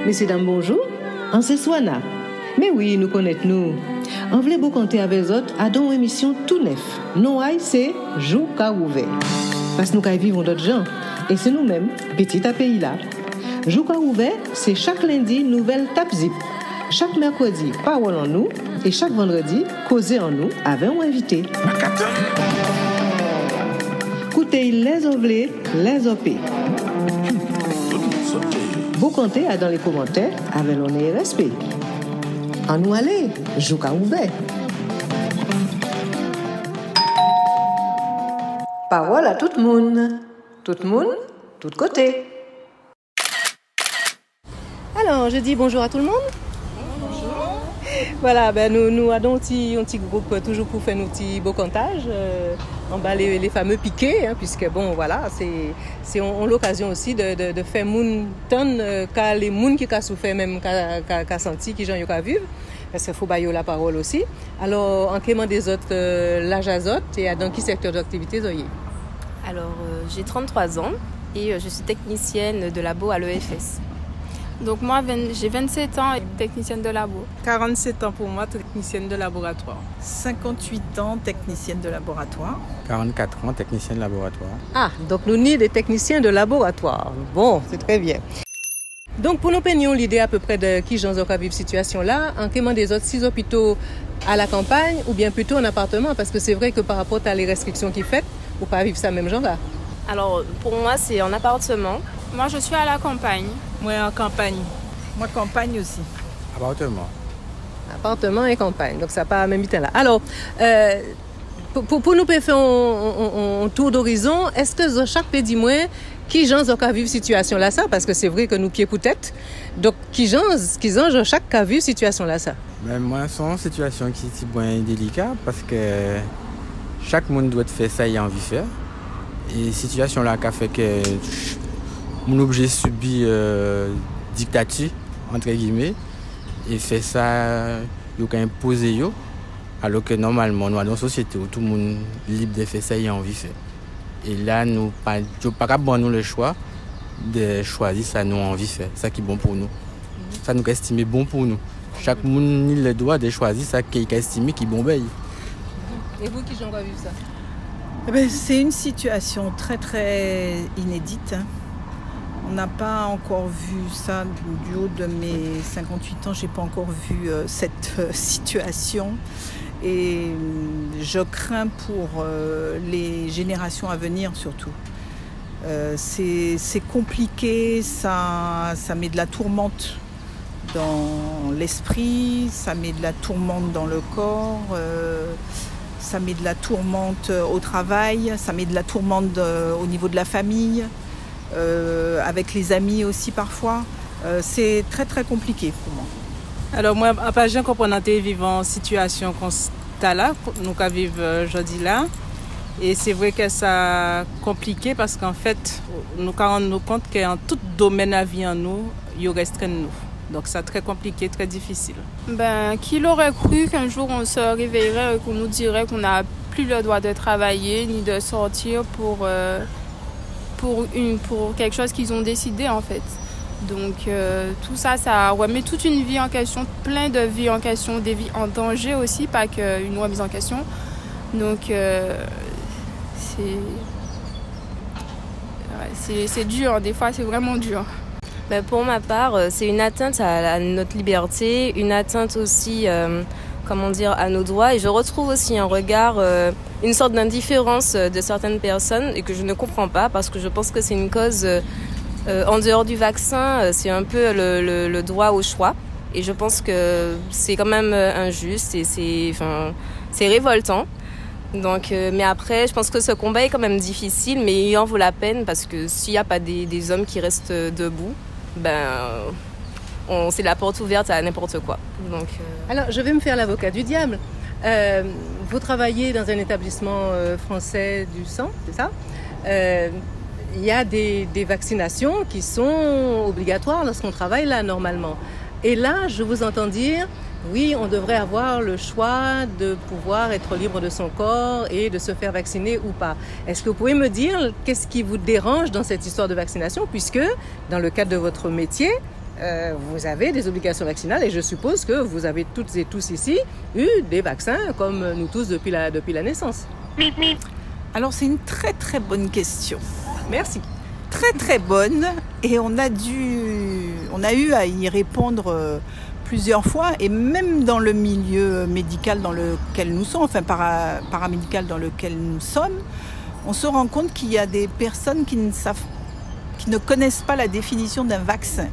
Messieurs, dames, bonjour. En c'est Swana. Mais oui, nous connaissons nous. En voulait beau compter avec les autres à une émission tout neuf. Non, c'est Jou ka ouvert. Parce que nous vivons d'autres gens. Et c'est nous-mêmes, petit à pays là. Jou ka ouvert, c'est chaque lundi, nouvelle tape zip. Chaque mercredi, parole en nous. Et chaque vendredi, causer en nous avec un invité. Écoutez les ovlés, les OP. Vous comptez dans les commentaires avec l'honneur et respect. En nous aller, Jou ka ouvert. Parole à tout le monde. Tout le monde, tout côté. Alors, je dis bonjour à tout le monde. Bonjour. Voilà, nous avons un petit groupe toujours pour faire nos petits beaux comptages. En bas les fameux piquets, puisque bon voilà, c'est l'occasion aussi de faire moun tonne les moun qui a souffert même qui senti qui j'en eu vivre parce qu'il faut bailler la parole aussi. Alors en quel des autres l'âge azote et dans quel secteur d'activité soyez? Alors j'ai 33 ans et je suis technicienne de labo à l'EFS. Donc moi, j'ai 27 ans, technicienne de labo. 47 ans pour moi, technicienne de laboratoire. 58 ans, technicienne de laboratoire. 44 ans, technicienne de laboratoire. Ah, donc nous sommes des techniciens de laboratoire. Bon, c'est très bien. Donc pour nous peignons l'idée à peu près de qui j'en ai vivre situation là, en quel des autres 6 hôpitaux à la campagne ou bien plutôt en appartement, parce que c'est vrai que par rapport à les restrictions qui faites, vous ne pouvez pas vivre ça même genre là. Alors pour moi, c'est en appartement. Moi, je suis à la campagne. Moi, en campagne. Moi, campagne aussi. Appartement. Appartement et campagne, donc ça n'a pas même temps là. Alors, pour nous faire un tour d'horizon, est-ce que chaque pays dit moins qui gens ont vécu situation là ça, parce que c'est vrai que nous pieds pour tête. Donc qui gens chaque cas vécu situation là ça. Mais moi, c'est une situation qui est bien délicate parce que chaque monde doit faire ça et a envie de faire. Et situation là qui a fait que mon objet subit dictature entre guillemets et fait ça il a imposé alors que normalement nous dans une société où tout le monde est libre de faire ça et a envie de faire. Et là nous pas nous le choix de choisir ça nous a envie de faire, ça qui est bon pour nous. Ça nous estime bon pour nous. Chaque monde a le droit de choisir ça qui estime qui est bon. Et vous qui j'en vivre ça? C'est une situation très très inédite. On n'a pas encore vu ça du haut de mes 58 ans. Je n'ai pas encore vu cette situation. Et je crains pour les générations à venir surtout. C'est compliqué, ça met de la tourmente dans l'esprit, ça met de la tourmente dans le corps. Ça met de la tourmente au travail, ça met de la tourmente au niveau de la famille, avec les amis aussi parfois. C'est très très compliqué pour moi. Alors moi, à part je comprends vivant en situation comme ça là, nous vivons aujourd'hui là. Et c'est vrai que c'est compliqué parce qu'en fait, nous rendons compte qu'en tout domaine à vie en nous, il restreint nous. Donc c'est très compliqué, très difficile. Qui l'aurait cru qu'un jour on se réveillerait et qu'on nous dirait qu'on n'a plus le droit de travailler ni de sortir pour quelque chose qu'ils ont décidé en fait. Donc tout ça, ça remet toute une vie en question, plein de vies en question, des vies en danger aussi, pas qu'une remise en question. Donc c'est dur, des fois c'est vraiment dur. Pour ma part, c'est une atteinte à notre liberté, une atteinte aussi à nos droits. Et je retrouve aussi un regard, une sorte d'indifférence de certaines personnes et que je ne comprends pas parce que je pense que c'est une cause, en dehors du vaccin, c'est un peu le droit au choix. Et je pense que c'est quand même injuste et c'est révoltant. Donc, mais après, je pense que ce combat est quand même difficile, mais il en vaut la peine parce que s'il n'y a pas des hommes qui restent debout, c'est la porte ouverte à n'importe quoi. Donc, Alors, je vais me faire l'avocat du diable. Vous travaillez dans un établissement français du sang, c'est ça? Il y a des vaccinations qui sont obligatoires lorsqu'on travaille là, normalement. Et là, je vous entends dire, oui, on devrait avoir le choix de pouvoir être libre de son corps et de se faire vacciner ou pas. Est-ce que vous pouvez me dire qu'est-ce qui vous dérange dans cette histoire de vaccination, puisque dans le cadre de votre métier, vous avez des obligations vaccinales et je suppose que vous avez toutes et tous ici eu des vaccins comme nous tous depuis la naissance. Alors c'est une très très bonne question. Merci. Très très bonne et on a eu à y répondre plusieurs fois et même dans le milieu médical dans lequel nous sommes, enfin paramédical dans lequel nous sommes, on se rend compte qu'il y a des personnes qui ne connaissent pas la définition d'un vaccin.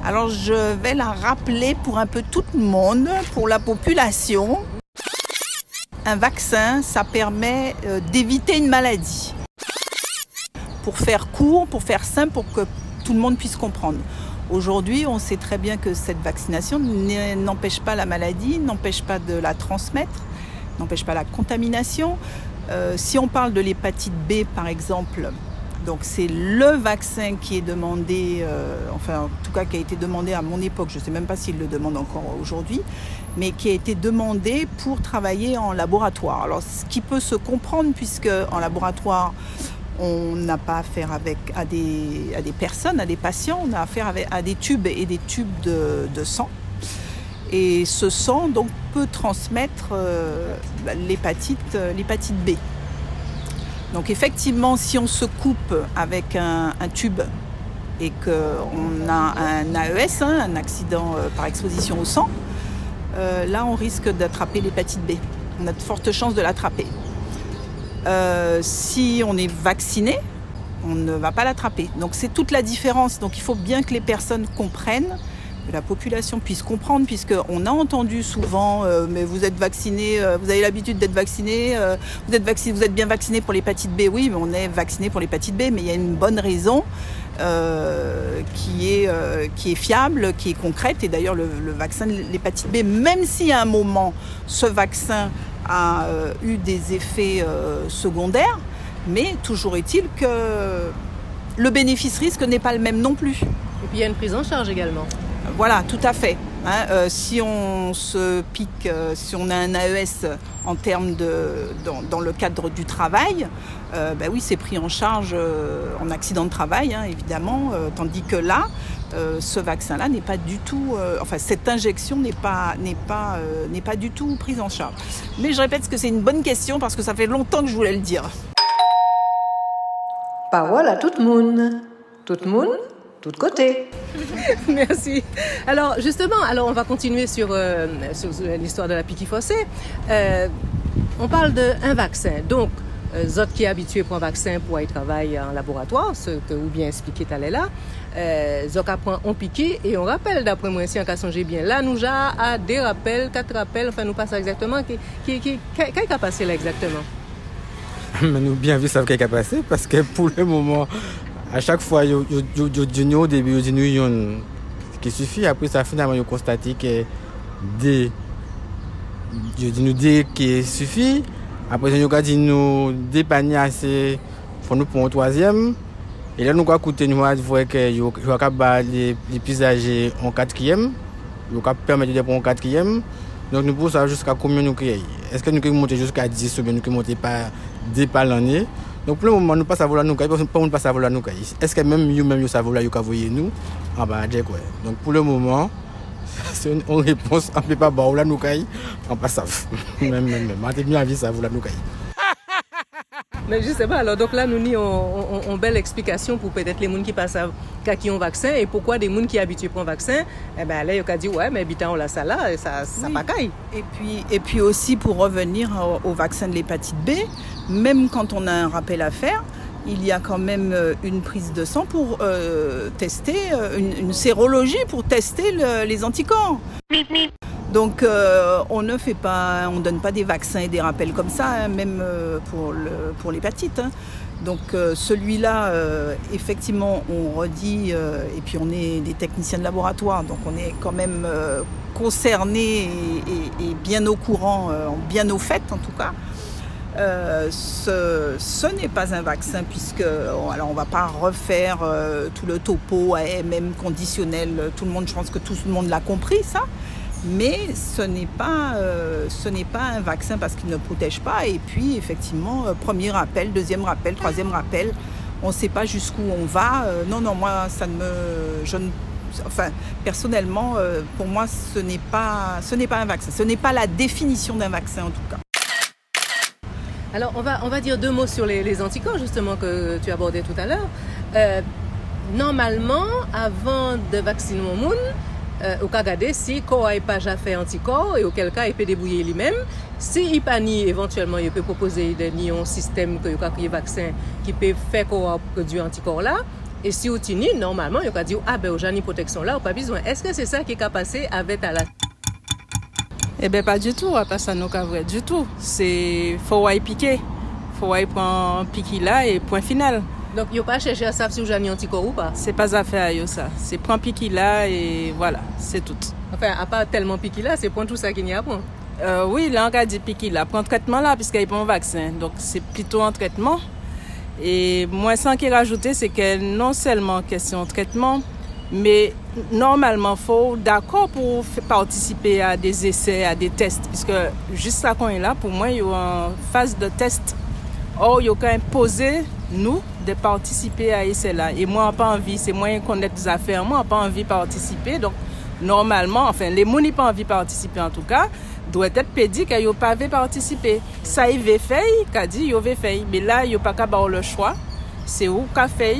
Alors je vais la rappeler pour un peu tout le monde, pour la population. Un vaccin, ça permet d'éviter une maladie. Pour faire court, pour faire simple, pour que tout le monde puisse comprendre. Aujourd'hui, on sait très bien que cette vaccination n'empêche pas la maladie, n'empêche pas de la transmettre, n'empêche pas la contamination. Si on parle de l'hépatite B, par exemple, donc c'est le vaccin qui est demandé, en tout cas qui a été demandé à mon époque, je ne sais même pas s'il le demande encore aujourd'hui, mais qui a été demandé pour travailler en laboratoire. Alors ce qui peut se comprendre puisque en laboratoire, on n'a pas affaire à des personnes, à des patients, on a affaire à des tubes et des tubes de sang. Et ce sang donc, peut transmettre l'hépatite B. Donc effectivement, si on se coupe avec un tube et qu'on a un AES, un accident par exposition au sang, là on risque d'attraper l'hépatite B. On a de fortes chances de l'attraper. Si on est vacciné, on ne va pas l'attraper. Donc c'est toute la différence. Donc il faut bien que les personnes comprennent, que la population puisse comprendre, puisqu'on a entendu souvent mais vous êtes vacciné, vous avez l'habitude d'être vacciné, vous êtes bien vacciné pour l'hépatite B. Oui, mais on est vacciné pour l'hépatite B, mais il y a une bonne raison qui est fiable, qui est concrète. Et d'ailleurs le vaccin de l'hépatite B, même si à un moment ce vaccin a eu des effets secondaires, mais toujours est-il que le bénéfice-risque n'est pas le même non plus. Et puis il y a une prise en charge également. Voilà, tout à fait. Si on se pique, si on a un AES en termes dans le cadre du travail, oui, c'est pris en charge en accident de travail, évidemment, tandis que là, ce vaccin-là n'est pas du tout, cette injection n'est pas du tout prise en charge. Mais je répète que c'est une bonne question parce que ça fait longtemps que je voulais le dire. Parole à tout le monde. Tout le monde, tout côté. Merci. Alors justement, on va continuer sur l'histoire de la piqûre forcée. On parle d'un vaccin. Donc, Zot qui est habitué pour un vaccin pour aller travailler en laboratoire, ce que vous bien expliqué tout à l'heure là, Zot apprend on piqué et on rappelle d'après moi si on a songé bien. Là nous a des rappels, 4 rappels, enfin nous passons exactement qu'est-ce qui a passé là exactement. Mais nous bien vu ça qui a passé parce que pour le moment à chaque fois au début nous qui suffit après ça finalement on constaté que D qui suffit. Après, nous avons dit nous dépanner assez pour nous pour un troisième. Et là, nous avons écouté, nous avons vu que nous avons les plus âgés en quatrième. Nous avons permis de prendre en quatrième. Donc, nous pouvons savoir jusqu'à combien nous créons. Est-ce que nous pouvons monter jusqu'à 10 ou bien nous pouvons monter par 2 par l'année. Donc, pour le moment, nous ne passons pas à nous parce que nous ne passons pas à nous. Est-ce que même nous savons nous voyez nous en bas de quoi. Donc, pour le moment, c'est une réponse, on ne peut pas boire la noucaille, on passe à même. On bien envie ça, vous la noucaille. Mais je sais pas, alors donc là, nous avons une belle explication pour peut-être les gens qui passent qui ont vaccin et pourquoi des gens qui sont habitués pour un vaccin, eh ben là, ils ont dit, ouais, mais habitant on l'a ça là, et ça pas caille. Et puis aussi, pour revenir au vaccin de l'hépatite B, même quand on a un rappel à faire, il y a quand même une prise de sang pour tester, une sérologie pour tester les anticorps. Donc on ne donne pas des vaccins et des rappels comme ça, même pour l'hépatite. Donc celui-là, effectivement, on redit, et puis on est des techniciens de laboratoire, donc on est quand même concernés et bien au courant, bien au fait en tout cas. Ce n'est pas un vaccin puisque alors on va pas refaire tout le topo AMM conditionnel, je pense que tout le monde l'a compris ça, mais ce n'est pas un vaccin parce qu'il ne protège pas. Et puis effectivement, premier rappel, deuxième rappel, troisième rappel, on ne sait pas jusqu'où on va. Non, moi Enfin, personnellement, pour moi, ce n'est pas un vaccin. Ce n'est pas la définition d'un vaccin, en tout cas. Alors, on va dire 2 mots sur les anticorps, justement, que tu abordais tout à l'heure. Normalement, avant de vacciner le monde, au cas regarder si le corps n'a pas déjà fait anticorps et auquel cas il peut débrouiller lui-même. Si il pas ni éventuellement il peut proposer un système que il créer vaccin qui peut faire corps produire anticorps là. Et si vous tenez normalement il va dire ah ben j'ai une protection là ou pas besoin. Est-ce que c'est ça qui est passé avec à la... Eh bien pas du tout, pas ça nous vrai du tout. C'est faut y piquer, faut y prendre piquer là et point final. Donc, il n'y a pas cherché à savoir si vous avez un anticorps ou pas? C'est pas affaire, ça. C'est prendre piqui là et voilà, c'est tout. Enfin, à part tellement piqui là, c'est prendre tout ça qu'il y a à prendre. Oui, là, on a dit piqui là. Prendre traitement là, puisqu'il n'y a pas un vaccin. Donc, c'est plutôt un traitement. Et moi, sans qu'il rajoute, c'est que non seulement question de traitement, mais normalement, il faut d'accord pour participer à des essais, à des tests. Puisque juste ça qu'on est là, pour moi, il y a une phase de test. Or, il y a quand même posé, nous, de participer à essai-là. Et moi, je n'ai pas envie, c'est moi qui connais des affaires, moi, je n'ai pas envie de participer. Donc, normalement, enfin, les gens n'ont pas envie de participer en tout cas, doit être pédé qu'ils n'ont pas envie de participer. Ça, ils veulent faire, qu'a dit, ils veulent faire. Mais là, ils n'ont pas qu'à avoir le choix. C'est où qu'à faire,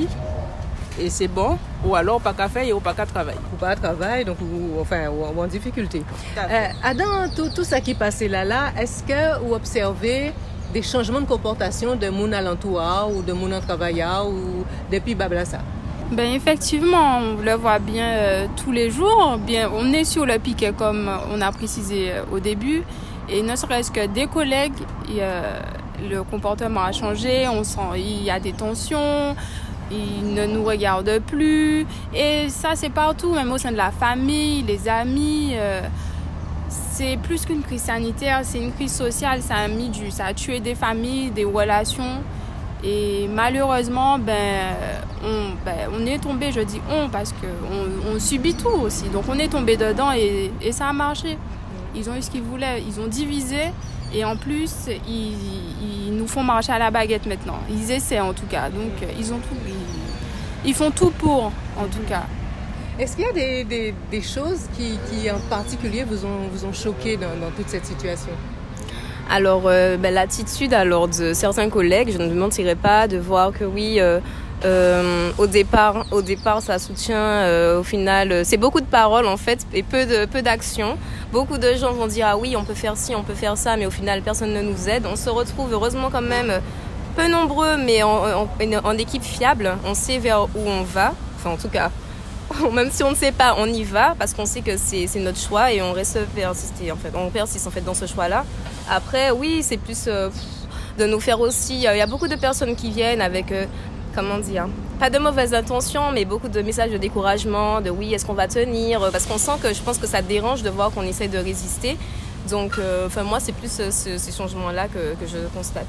et c'est bon. Ou alors, pas qu'à faire, ou pas qu'à travailler. Ou pas à travailler, donc, ou en difficulté. Adam, tout ça qui passait là, est-ce que vous observez des changements de comportement de mon alentour ou de mon travailleur ou depuis Bablassa? Ben effectivement, on le voit bien tous les jours. Bien, on est sur le piquet comme on a précisé au début. Et ne serait-ce que des collègues, le comportement a changé. On sent il y a des tensions. Ils ne nous regardent plus. Et ça, c'est partout, même au sein de la famille, les amis. C'est plus qu'une crise sanitaire, c'est une crise sociale. Ça a tué des familles, des relations. Et malheureusement, on est tombé, je dis on, parce qu'on subit tout aussi. Donc on est tombé dedans et ça a marché. Ils ont eu ce qu'ils voulaient, ils ont divisé. Et en plus, ils nous font marcher à la baguette maintenant. Ils essaient en tout cas. Donc ils font tout pour, en tout cas. Est-ce qu'il y a des choses qui en particulier vous ont choqué dans toute cette situation? Alors, l'attitude de certains collègues, je ne me mentirais pas, de voir que oui, au départ, ça soutient, au final, c'est beaucoup de paroles en fait et peu d'actions. Beaucoup de gens vont dire ah oui, on peut faire ci, on peut faire ça, mais au final, personne ne nous aide. On se retrouve heureusement quand même peu nombreux, mais en équipe fiable. On sait vers où on va, enfin en tout cas. Même si on ne sait pas, on y va parce qu'on sait que c'est notre choix et on reste persister en fait. On persiste en fait dans ce choix-là. Après, oui, c'est plus de nous faire aussi. Il y a beaucoup de personnes qui viennent avec, pas de mauvaises intentions, mais beaucoup de messages de découragement, de oui, est-ce qu'on va tenir? Parce qu'on sent que je pense que ça dérange de voir qu'on essaie de résister. Donc, moi, c'est plus ces changements-là que je constate.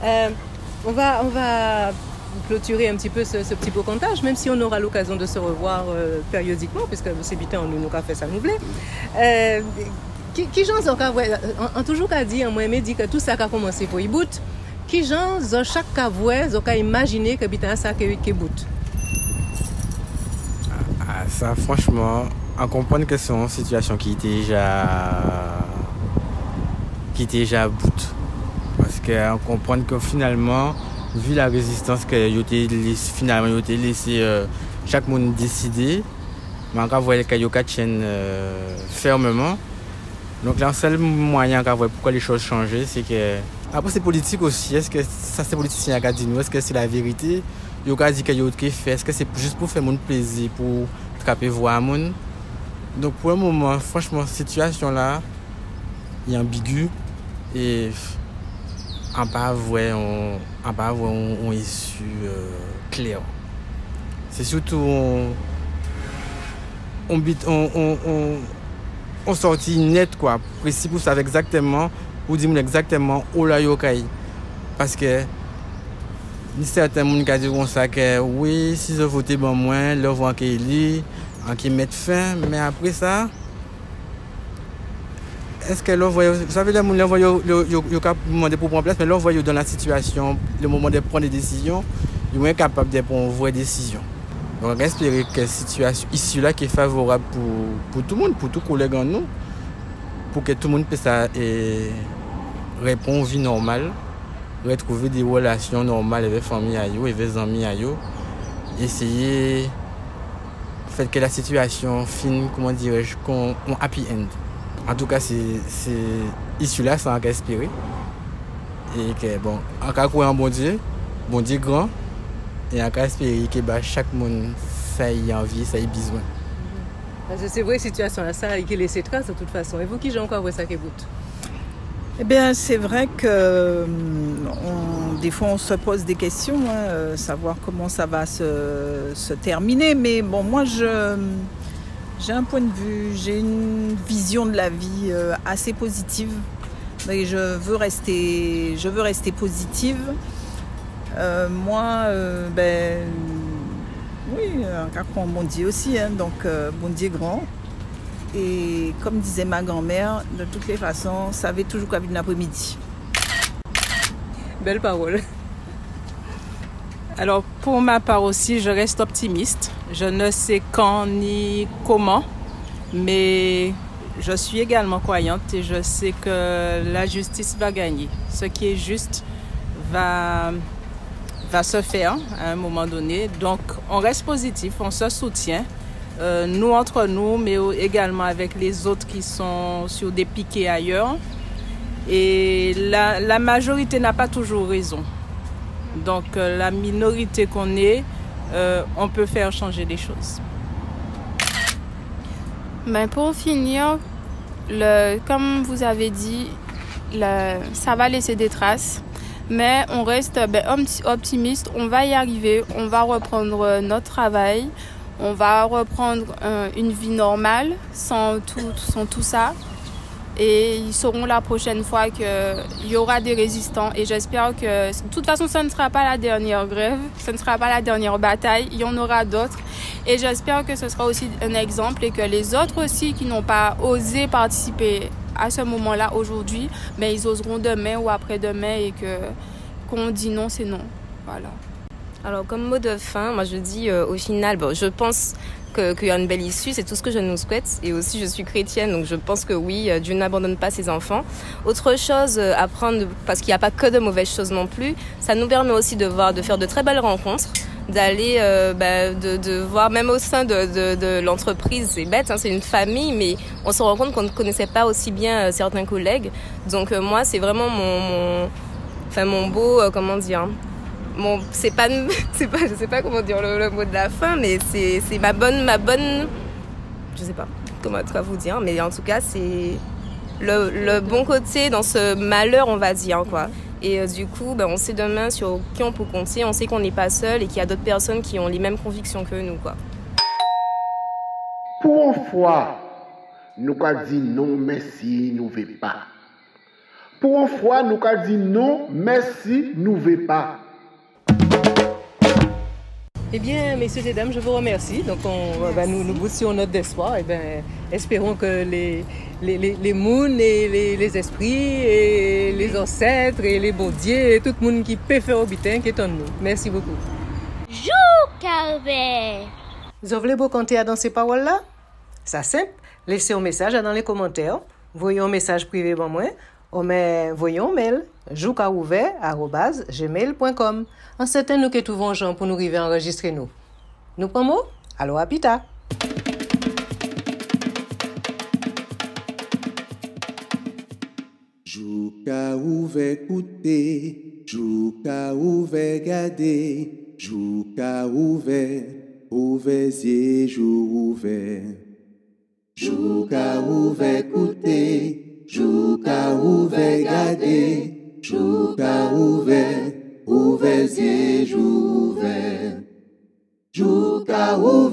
Mm-hmm. On va clôturer un petit peu ce petit beau comptage, même si on aura l'occasion de se revoir périodiquement, puisque c'est bitin, on nous a fait ça nous plaît. Qui gens ont toujours qu'à dire, moi, me dit que tout ça a commencé pour y bout. Qui gens ont chaque cavouet ont imaginé que bitin ça qui bout. Ça, franchement, on comprend que c'est une situation qui était déjà à bout. Parce qu'on comprend que finalement, vu la résistance que finalement ils ont laissé chaque monde décider, mais on voit que ils tiennent fermement. Donc le seul moyen qu'on voit pourquoi les choses changent, c'est que après c'est politique aussi. Est-ce que ça c'est politicien qui a dit nous? Est-ce que c'est la vérité? Ils ont dit qu'il y a autre qui fait. Est-ce que c'est juste pour faire mon plaisir, pour taper voir mon? Donc pour le moment, franchement, cette situation là est ambiguë et on pas une issue claire. C'est surtout on sortit net quoi, précis pour savoir exactement ou dire exactement où la yokai. Parce que certains gens qui disent ça que oui, si je vote bon moins, leur voix qui mettent fin, mais après ça est-ce que l'on voit, vous savez, le monde voit demander pour prendre place, mais l'on voit dans la situation, le moment de prendre des décisions, ils sont capables de prendre une vraie décision. Donc, espérer que la situation issue là qui est favorable pour tout le monde, pour tous les collègues en nous, pour que tout le monde puisse répondre à une vie normale, retrouver des relations normales avec la famille, avec les amis, essayer de faire que la situation finisse, comment dirais-je, qu'on happy end. En tout cas, c'est issue là, ça en espérer. Et que, bon, en cas de bon Dieu grand, et en cas espérer que chaque monde ça y a envie, ça y a besoin. Parce que c'est vrai, situation là, ça qui laisse trace de toute façon. Et vous qui j'ai encore vu ça qui goûte? Eh bien, c'est vrai que des fois on se pose des questions, savoir comment ça va se terminer. Mais bon, moi j'ai un point de vue, j'ai une vision de la vie assez positive. Et je veux rester positive. Oui, un bon Dieu aussi, donc bon Dieu grand. Et comme disait ma grand-mère, de toutes les façons, ça avait toujours qu'à vivre l'après-midi. Belle parole. Alors pour ma part aussi, je reste optimiste. Je ne sais quand ni comment, mais je suis également croyante et je sais que la justice va gagner. Ce qui est juste va se faire à un moment donné. Donc on reste positif, on se soutient. Nous entre nous, mais également avec les autres qui sont sur des piquets ailleurs. Et la majorité n'a pas toujours raison. Donc la minorité qu'on est, on peut faire changer les choses. Ben pour finir, comme vous avez dit, ça va laisser des traces. Mais on reste optimiste, on va y arriver, on va reprendre notre travail. On va reprendre une vie normale sans tout ça. Et ils sauront la prochaine fois qu'il y aura des résistants. Et j'espère que, de toute façon, ce ne sera pas la dernière grève. Ce ne sera pas la dernière bataille. Il y en aura d'autres. Et j'espère que ce sera aussi un exemple et que les autres aussi qui n'ont pas osé participer à ce moment-là aujourd'hui, mais ils oseront demain ou après-demain et qu'on dit non, c'est non. Voilà. Alors, comme mot de fin, moi je dis au final, je pense qu'il y a une belle issue, c'est tout ce que je nous souhaite. Et aussi, je suis chrétienne, donc je pense que oui, Dieu n'abandonne pas ses enfants. Autre chose à prendre, parce qu'il n'y a pas que de mauvaises choses non plus, ça nous permet aussi de faire de très belles rencontres, d'aller, de voir, même au sein de l'entreprise, c'est bête, c'est une famille, mais on se rend compte qu'on ne connaissait pas aussi bien certains collègues. Donc moi, c'est vraiment mon beau, comment dire... Bon, je sais pas comment dire le mot de la fin, mais c'est ma bonne, je sais pas comment vous dire, mais en tout cas c'est le bon côté dans ce malheur, on va dire quoi. Et du coup, on sait demain sur qui on peut compter, on sait qu'on n'est pas seul et qu'il y a d'autres personnes qui ont les mêmes convictions que nous quoi. Pour une fois, nous avons dit non, merci, nous ne voulons pas. Pour une fois, nous avons dit non, merci, nous ne voulons pas. Eh bien, messieurs et dames, je vous remercie. Donc, nous boostions notre d'espoir. Espérons que les moons et les esprits et les ancêtres et les beaux dieux et tout le monde qui peut faire au bitin qui est en nous. Merci beaucoup. Vous voulez beau compter dans ces paroles-là? C'est simple. Laissez un message dans les commentaires. Voyez un message privé pour moi. Voyez un mail. joukaouvert@gmail.com. En certain nous que trouvons gens pour nous arriver à enregistrer nous. Nous prenons alors à pita. Jouka ouvert écouter, jouka ouvert garder, jouka ouvert yeux, jou ouvert. Jouka ouvert écouter, jouka ouvert garder, jouka ouvert yeux, jou ouvert. Jouka ouvert